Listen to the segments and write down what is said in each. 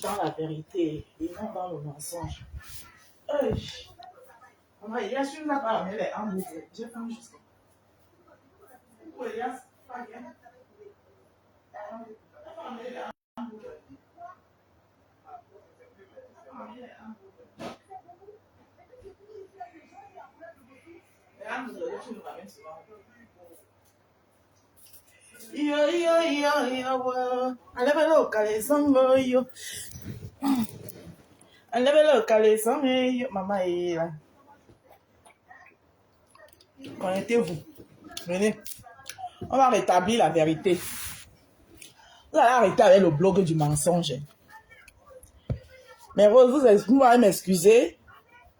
dans la vérité et non dans le mensonge. Maman, il y a celui là pas amené les hamburgers. J'ai faim jusqu'à. Oui, il y a pas bien. Yo, yo, yo, yo, I never look at it, some yo. I never look at it, some yo. Maman est là. Connectez-vous. Venez. On va rétablir la vérité. Vous allez arrêter avec le blog du mensonge. Mais Rose, vous allez m'excuser.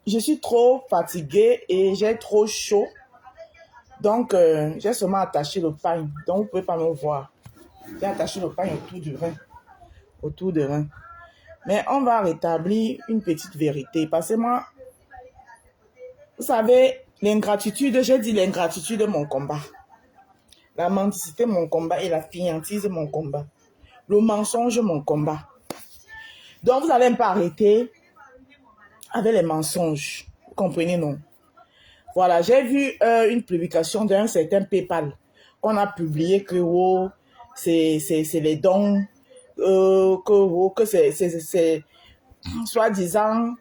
Je suis trop fatiguée et j'ai trop chaud. Donc, j'ai seulement attaché le pain. Donc, vous ne pouvez pas me voir. J'ai attaché le pain autour du rein. Autour du rein. Mais on va rétablir une petite vérité. Parce que moi, vous savez, l'ingratitude, j'ai dit l'ingratitude de mon combat. La mendicité, mon combat. Et la fainéantise, mon combat. Le mensonge, mon combat. Donc, vous allez un peu arrêter avec les mensonges. Vous comprenez, non? Voilà, j'ai vu une publication d'un certain PayPal qu'on a publié que oh, c'est les dons, que c'est soi-disant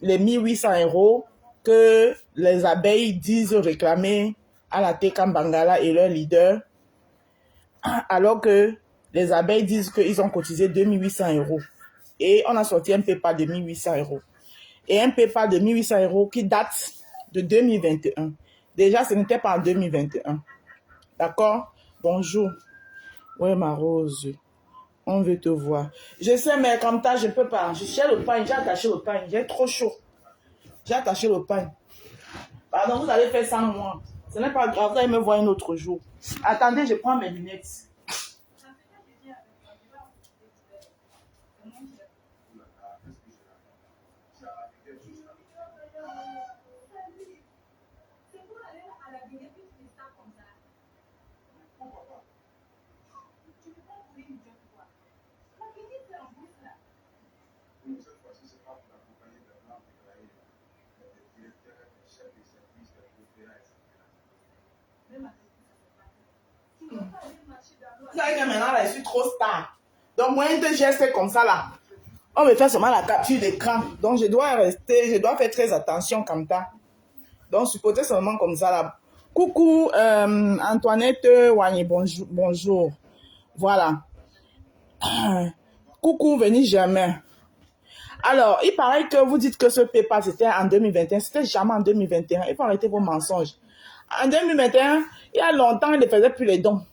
les 1800 € que les abeilles disent réclamer à la Tekam Bangala et leur leader, alors que les abeilles disent qu'ils ont cotisé 2800 €. Et on a sorti un PayPal de 1800 €. Et un PayPal de 1800 € qui date de 2021. Déjà, ce n'était pas en 2021. D'accord? Bonjour. Oui, ma Rose. On veut te voir. Je sais, mais comme ça, je ne peux pas. Je cherche le pain. J'ai attaché le pain. J'ai trop chaud. J'ai attaché le pain. Pardon, vous allez faire sans moi. Ce n'est pas grave. Vous allez me voir un autre jour. Attendez, je prends mes lunettes. Vous savez que maintenant, là, je suis trop star. Donc, moi, de gestes comme ça, là, on me fait seulement la capture d'écran. Donc, je dois rester, je dois faire très attention comme ça. Donc, supposez seulement comme ça, là. Coucou, Antoinette Wani, bonjour, bonjour. Voilà. Coucou, venez jamais. Alors, il paraît que vous dites que ce PayPal, c'était en 2021. C'était jamais en 2021. Il faut arrêter vos mensonges. En 2021, il y a longtemps, elle ne faisait plus les dons.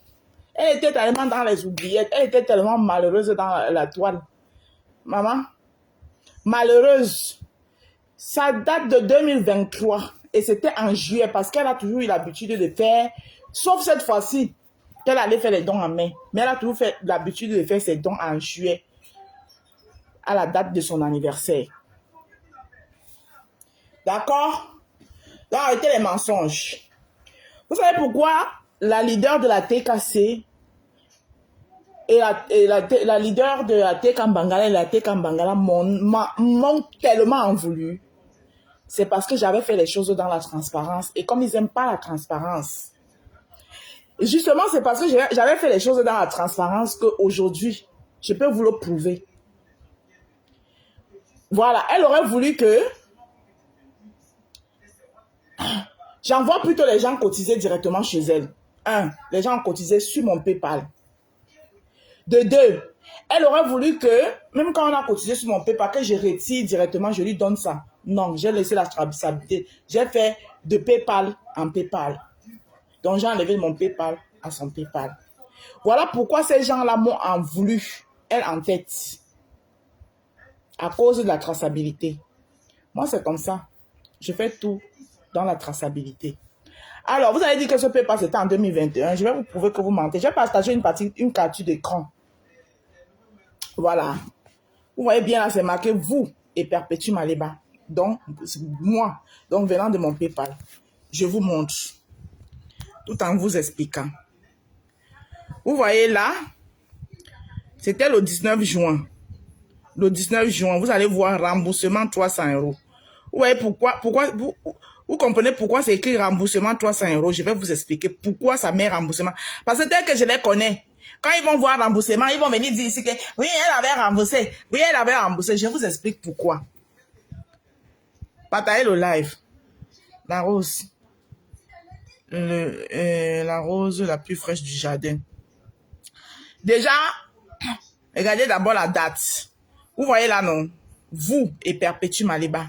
Elle était tellement dans les oubliettes. Elle était tellement malheureuse dans la toile. Maman, malheureuse. Ça date de 2023. Et c'était en juillet parce qu'elle a toujours eu l'habitude de faire, sauf cette fois-ci, qu'elle allait faire les dons en mai. Mais elle a toujours fait l'habitude de faire ses dons en juillet, à la date de son anniversaire. D'accord? Donc, arrêtez les mensonges. Vous savez pourquoi la leader de la TKC et la leader de la Tekam Bangala et la Tekam Bangala m'ont tellement en voulu? C'est parce que j'avais fait les choses dans la transparence. Et comme ils n'aiment pas la transparence, et justement, c'est parce que j'avais fait les choses dans la transparence qu'aujourd'hui, je peux vous le prouver. Voilà, elle aurait voulu que j'envoie plutôt les gens cotiser directement chez elle. 1, les gens ont cotisé sur mon PayPal. De 2, elle aurait voulu que, même quand on a cotisé sur mon PayPal, que je retire directement, je lui donne ça. Non, j'ai laissé la traçabilité. J'ai fait de PayPal en PayPal. Donc, j'ai enlevé mon PayPal à son PayPal. Voilà pourquoi ces gens-là m'ont en voulu, elle en tête. À cause de la traçabilité. Moi, c'est comme ça. Je fais tout dans la traçabilité. Alors, vous avez dit que ce PayPal, c'était en 2021. Je vais vous prouver que vous mentez. J'ai partagé une capture d'écran. Voilà. Vous voyez bien là, c'est marqué vous et Perpétue Maleba. Donc, moi. Donc, venant de mon PayPal. Je vous montre. Tout en vous expliquant. Vous voyez là, c'était le 19 juin. le 19 juin, vous allez voir remboursement 300 euros. Vous voyez pourquoi vous comprenez pourquoi c'est écrit remboursement 300 euros. Je vais vous expliquer pourquoi ça met remboursement. Parce que tel que je les connais, quand ils vont voir remboursement, ils vont venir dire ici que oui, elle avait remboursé. Oui, elle avait remboursé. Je vous explique pourquoi. Partagez le live. La rose. La rose la plus fraîche du jardin. Déjà, regardez d'abord la date. Vous voyez là, non? Vous et Perpétue Maliba.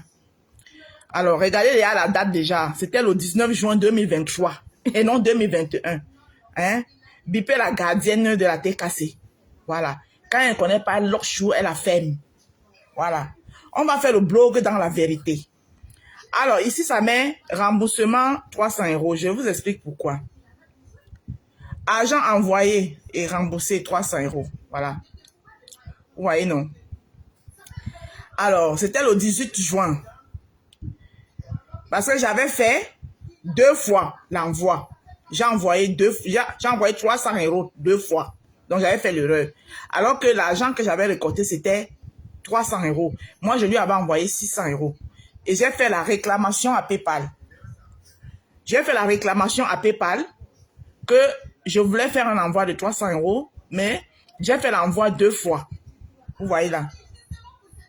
Alors, regardez là la date déjà. C'était le 19 juin 2023 et non 2021. Hein? Bipé la gardienne de la TKC. Voilà. Quand elle ne connaît pas l'autre jour, elle a ferme. Voilà. On va faire le blog dans la vérité. Alors, ici, ça met remboursement 300 euros. Je vous explique pourquoi. Argent envoyé et remboursé 300 euros. Voilà. Vous voyez, non? Alors, c'était le 18 juin. Parce que j'avais fait 2 fois l'envoi. J'ai envoyé 300 euros 2 fois. Donc, j'avais fait l'erreur. Alors que l'argent que j'avais récolté, c'était 300 euros. Moi, je lui avais envoyé 600 euros. Et j'ai fait la réclamation à PayPal. J'ai fait la réclamation à PayPal que je voulais faire un envoi de 300 euros, mais j'ai fait l'envoi 2 fois. Vous voyez là.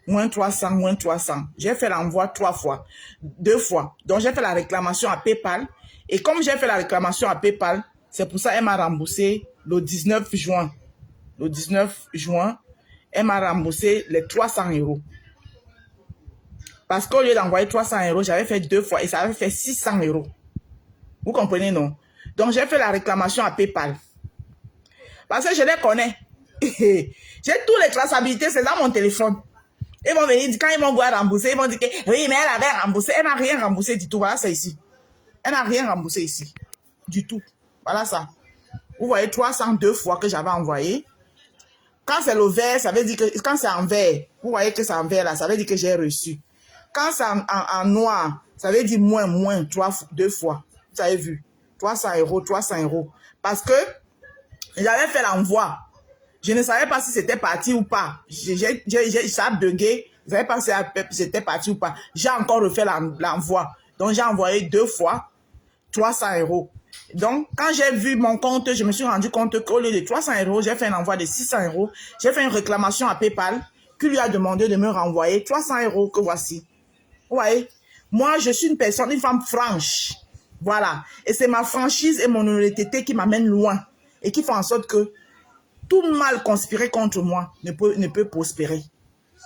Moins 300, moins 300. J'ai fait l'envoi 3 fois. 2 fois. Donc, j'ai fait la réclamation à PayPal. Et comme j'ai fait la réclamation à PayPal, c'est pour ça qu'elle m'a remboursé le 19 juin. Le 19 juin, elle m'a remboursé les 300 euros. Parce qu'au lieu d'envoyer 300 euros, j'avais fait 2 fois et ça avait fait 600 euros. Vous comprenez, non? Donc, j'ai fait la réclamation à PayPal. Parce que je les connais. J'ai toutes les traçabilités, c'est dans mon téléphone. Ils vont venir, quand ils vont voir rembourser, ils vont dire que oui, mais elle avait remboursé. Elle n'a rien remboursé du tout. Voilà, c'est ici. Elle n'a rien remboursé ici. Du tout. Voilà ça. Vous voyez, 302 fois que j'avais envoyé. Quand c'est le vert, ça veut dire que quand c'est en vert, vous voyez que c'est en vert là, ça veut dire que j'ai reçu. Quand c'est en noir, ça veut dire moins, 2 fois. Vous avez vu. 300 euros, 300 euros. Parce que j'avais fait l'envoi. Je ne savais pas si c'était parti ou pas. Ça a bugué. Je ne savais pas si c'était parti ou pas. J'ai encore refait l'envoi. Donc, j'ai envoyé 2 fois 300 euros. Donc, quand j'ai vu mon compte, je me suis rendu compte qu'au lieu de 300 euros, j'ai fait un envoi de 600 euros. J'ai fait une réclamation à PayPal qui lui a demandé de me renvoyer 300 euros que voici. Vous voyez? Moi, je suis une femme franche. Voilà. Et c'est ma franchise et mon honnêteté qui m'amènent loin et qui font en sorte que tout mal conspiré contre moi ne peut prospérer.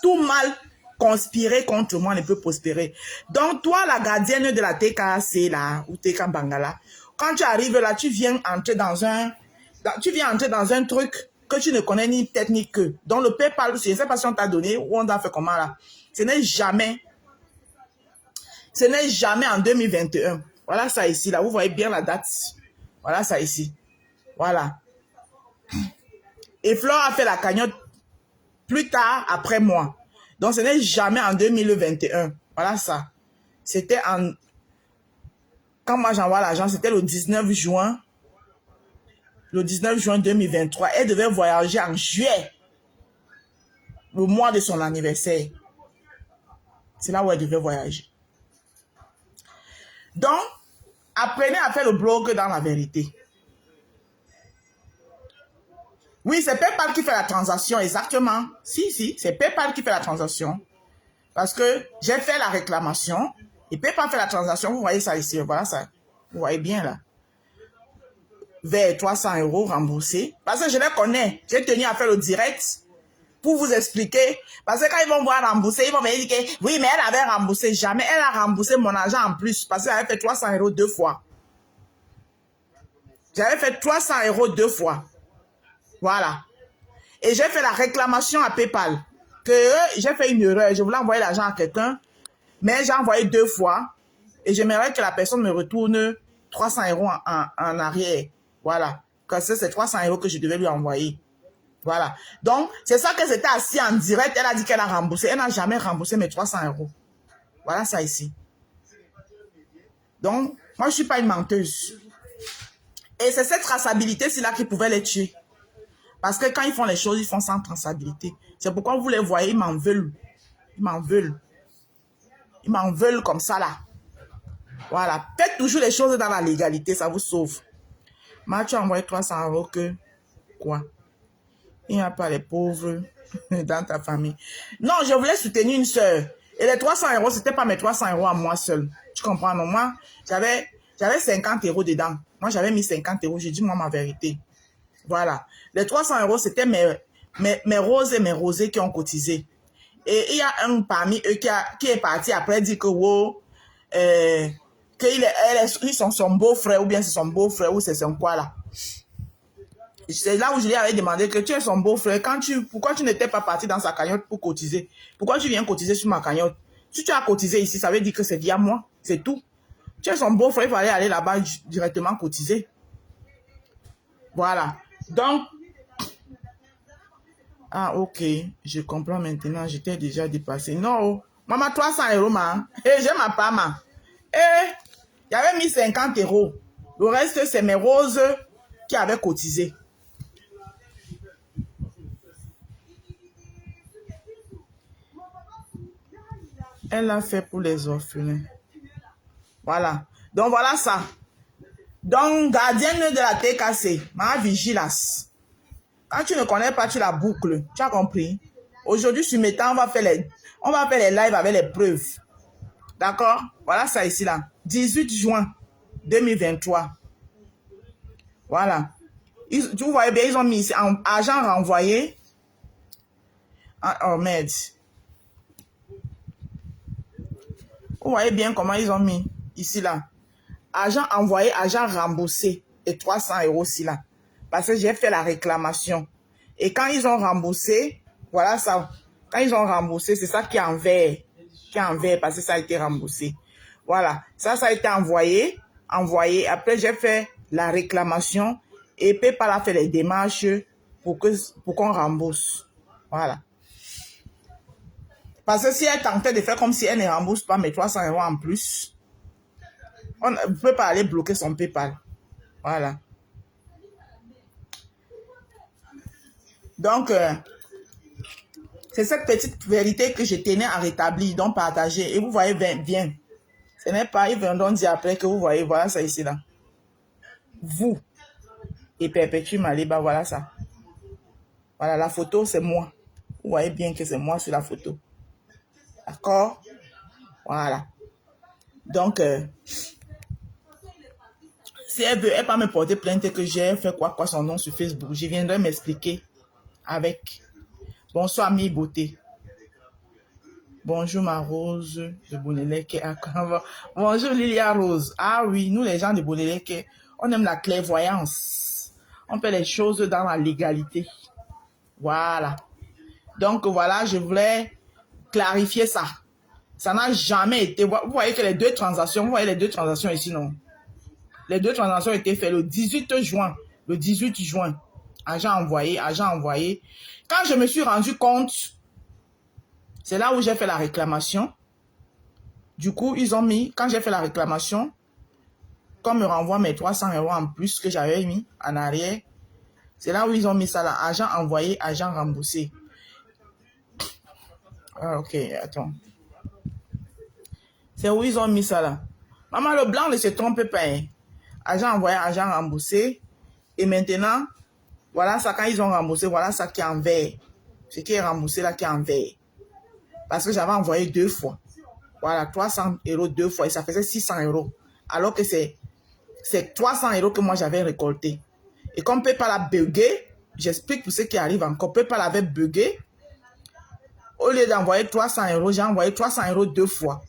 Tout mal conspiré contre moi ne peut prospérer. Donc, toi, la gardienne de la TKC, là, ou TK Bangala, quand tu arrives là, tu viens entrer dans un truc que tu ne connais ni tête ni queue. Donc, le PayPal, je ne sais pas si on t'a donné ou on t'a fait comment là. Ce n'est jamais en 2021. Voilà ça ici, là. Vous voyez bien la date. Voilà ça ici. Voilà. Et Flore a fait la cagnotte plus tard, après moi. Donc, ce n'est jamais en 2021. Voilà ça. C'était en... Quand moi j'envoie l'argent, c'était le 19 juin. Le 19 juin 2023. Elle devait voyager en juillet. Le mois de son anniversaire. C'est là où elle devait voyager. Donc, apprenez à faire le blog dans la vérité. Oui, c'est PayPal qui fait la transaction, exactement. Si, c'est PayPal qui fait la transaction. Parce que j'ai fait la réclamation et PayPal fait la transaction. Vous voyez ça ici, voilà ça. Vous voyez bien là. Vers 300 euros remboursés. Parce que je les connais. J'ai tenu à faire le direct pour vous expliquer. Parce que quand ils vont voir rembourser, ils vont me dire que oui, mais elle avait remboursé. Jamais elle a remboursé mon argent en plus. Parce qu'elle avait fait 300 euros 2 fois. J'avais fait 300 euros 2 fois. Voilà. Et j'ai fait la réclamation à PayPal. Que j'ai fait une erreur. Je voulais envoyer l'argent à quelqu'un. Mais j'ai envoyé 2 fois. Et j'aimerais que la personne me retourne 300 euros en arrière. Voilà. Parce que c'est 300 euros que je devais lui envoyer. Voilà. Donc, c'est ça que c'était assis en direct. Elle a dit qu'elle a remboursé. Elle n'a jamais remboursé mes 300 euros. Voilà ça ici. Donc, moi, je ne suis pas une menteuse. Et c'est cette traçabilité-ci là qui pouvait les tuer. Parce que quand ils font les choses, ils font sans traçabilité. C'est pourquoi vous les voyez, ils m'en veulent. Ils m'en veulent. Ils m'en veulent comme ça, là. Voilà. Faites toujours les choses dans la légalité, ça vous sauve. Moi, tu as envoyé 300 € que... Quoi? Il n'y a pas les pauvres dans ta famille. Non, je voulais soutenir une soeur. Et les 300 €, ce n'était pas mes 300 € à moi seul. Tu comprends, non? Moi, j'avais 50 € dedans. Moi, j'avais mis 50 €. J'ai dit, moi, ma vérité. Voilà. Les 300 €, c'était mes roses et mes rosés qui ont cotisé. Et il y a un parmi eux qui est parti après dire que, wow, qu'ils sont son beau-frère, ou bien c'est son beau-frère, ou c'est son quoi là. C'est là où je lui avais demandé que tu es son beau-frère. Pourquoi tu n'étais pas parti dans sa cagnotte pour cotiser? Pourquoi tu viens cotiser sur ma cagnotte? Si tu as cotisé ici, ça veut dire que c'est via moi. C'est tout. Tu es son beau-frère, il fallait aller là-bas directement cotiser. Voilà. Donc, ah, ok. Je comprends maintenant. J'étais déjà dépassé. Non. Maman, 300 €, ma. Et j'ai ma part, ma. Et il y avait mis 50 €. Le reste, c'est mes roses qui avaient cotisé. Elle l'a fait pour les orphelins. Voilà. Donc, voilà ça. Donc, gardienne de la TKC, ma vigilance. Quand tu ne connais pas, tu la boucles. Tu as compris? Aujourd'hui, sur Méta, on va faire les lives avec les preuves. D'accord? Voilà ça ici, là. 18 juin 2023. Voilà. Vous voyez bien, ils ont mis ici en argent renvoyé. Oh, merde. Vous voyez bien comment ils ont mis ici, là. Argent envoyé, argent remboursé. Et 300 € ici, là. Parce que j'ai fait la réclamation. Et quand ils ont remboursé, voilà ça. Quand ils ont remboursé, c'est ça qui est en vert. Qui est en vert parce que ça a été remboursé. Voilà. Ça a été envoyé. Après, j'ai fait la réclamation. Et PayPal a fait les démarches pour qu'on rembourse. Voilà. Parce que si elle tentait de faire comme si elle ne rembourse pas mes 300 € en plus, on ne peut pas aller bloquer son PayPal. Voilà. Donc, c'est cette petite vérité que je tenais à rétablir, donc partager. Et vous voyez bien. Ce n'est pas, ils viendront dire après que vous voyez, voilà ça ici là. Vous et Perpétue Maliba, voilà ça. Voilà, la photo, c'est moi. Vous voyez bien que c'est moi sur la photo. D'accord? Voilà. Donc, si elle veut, elle peut me porter plainte que j'ai fait quoi son nom sur Facebook. Je viendrai m'expliquer avec. Bonsoir, mi beauté. Bonjour, ma Rose de Boneleke. Bonjour, Lilia Rose. Ah oui, nous, les gens de Boneleke, on aime la clairvoyance. On fait les choses dans la légalité. Voilà. Donc, voilà, je voulais clarifier ça. Ça n'a jamais été... Vous voyez que les deux transactions, vous voyez les deux transactions ici, non? Les deux transactions ont été faites le 18 juin. Le 18 juin. Agent envoyé, agent envoyé. Quand je me suis rendu compte, c'est là où j'ai fait la réclamation. Du coup, ils ont mis, quand j'ai fait la réclamation, qu'on me renvoie mes 300 € en plus que j'avais mis en arrière, c'est là où ils ont mis ça là. Agent envoyé, agent remboursé. Ah, ok, attends. C'est où ils ont mis ça là. Maman, le blanc ne se trompe pas. Hein. Agent envoyé, agent remboursé. Et maintenant, voilà ça, quand ils ont remboursé, voilà ça qui est en vert. Ce qui est remboursé là, qui est en vert. Parce que j'avais envoyé 2 fois. Voilà, 300 € 2 fois. Et ça faisait 600 €. Alors que c'est 300 € que moi j'avais récolté. Et comme PayPal a bugué, j'explique pour ceux qui arrivent encore, PayPal avait bugué. Au lieu d'envoyer 300 €, j'ai envoyé 300 € 2 fois.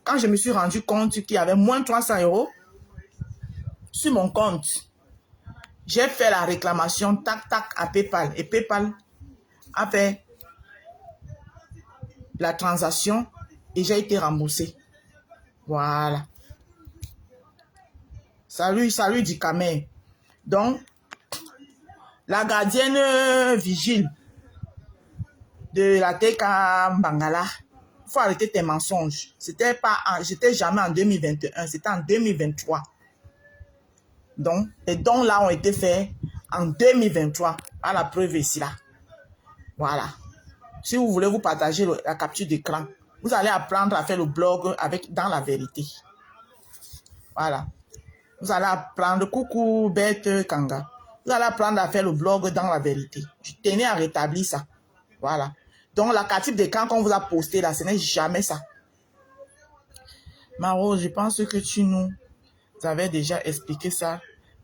Quand je me suis rendu compte qu'il y avait moins 300 € sur mon compte, j'ai fait la réclamation tac tac à PayPal. Et PayPal a fait la transaction et j'ai été remboursé. Voilà. Salut Dikamer. Donc, la gardienne vigile de la TK Bangala, il faut arrêter tes mensonges. J'étais jamais en 2021, c'était en 2023. Donc, les dons là ont été faits en 2023. À la preuve ici, là. Voilà. Si vous voulez vous partager la capture d'écran, vous allez apprendre à faire le blog dans la vérité. Voilà. Vous allez apprendre, coucou Bête Kanga. Vous allez apprendre à faire le blog dans la vérité. Je tenais à rétablir ça. Voilà. Donc la capture d'écran qu'on vous a posté là, ce n'est jamais ça. Maro, je pense que tu nous avais déjà expliqué ça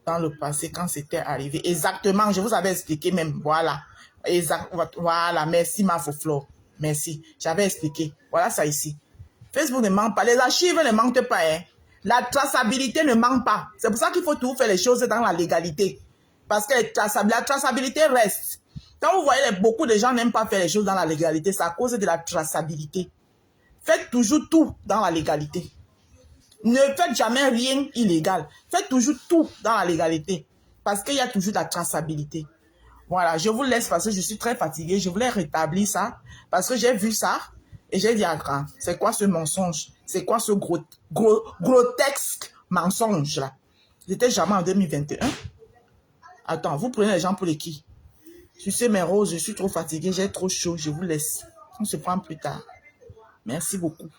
dans le passé quand c'était arrivé. Exactement, je vous avais expliqué même. Voilà. Exact. Voilà, merci Mafoflore. Merci. J'avais expliqué. Voilà ça ici. Facebook ne manque pas. Les archives ne manquent pas. Hein. La traçabilité ne manque pas. C'est pour ça qu'il faut toujours faire les choses dans la légalité. Parce que la traçabilité reste. Quand vous voyez beaucoup de gens n'aiment pas faire les choses dans la légalité, c'est à cause de la traçabilité. Faites toujours tout dans la légalité. Ne faites jamais rien illégal. Faites toujours tout dans la légalité. Parce qu'il y a toujours de la traçabilité. Voilà, je vous laisse parce que je suis très fatiguée. Je voulais rétablir ça parce que j'ai vu ça et j'ai dit, ah, c'est quoi ce mensonge? C'est quoi ce grotesque mensonge là? J'étais jamais en 2021. Attends, vous prenez les gens pour les qui? Tu sais, mes roses, je suis trop fatiguée, j'ai trop chaud. Je vous laisse. On se prend plus tard. Merci beaucoup.